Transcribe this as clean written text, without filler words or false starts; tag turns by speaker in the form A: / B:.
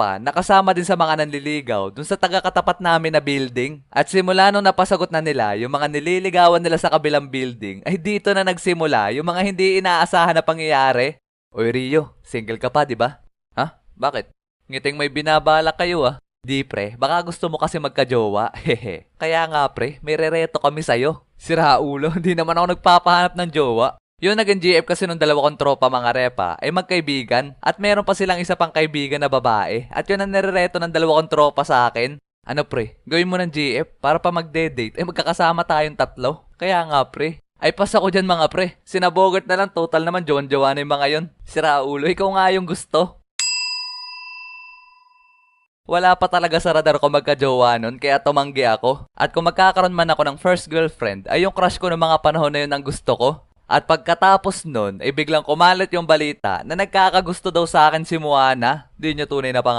A: tropa na kasama din sa mga nanliligaw dun sa taga-katapat namin na building. At simula nung napasagot na nila yung mga nililigawan nila sa kabilang building, ay dito na nagsimula yung mga hindi inaasahan na pangyayari. Oy Rio, single ka pa, di ba? Ha? Bakit? Ngiting may binabalak kayo ah. Di pre, baka gusto mo kasi magka-jowa. Hehe. Kaya nga pre, may rereto kami sa'yo. Sira ulo, hindi naman ako nagpapahanap ng jowa. Yung naging GF kasi nung dalawa kong tropa mga repa ay magkaibigan at meron pa silang isa pang kaibigan na babae at yun ang nirereto ng dalawa kong tropa sa akin. Ano pre, gawin mo ng GF para pa magde-date ay magkakasama tayong tatlo. Kaya nga pre, ay pas ako dyan mga pre. Sinabogart na lang total naman jowa na yung mga yun. Sira ulo, ikaw nga yung gusto. Wala pa talaga sa radar ko magka-jowa nun kaya tumanggi ako. At kung magkakaroon man ako ng first girlfriend ay yung crush ko ng mga panahon na yun ang gusto ko. At pagkatapos nun, ay biglang kumalat yung balita na nagkakagusto daw sa akin si Moana. Di niya tunay na pangalan.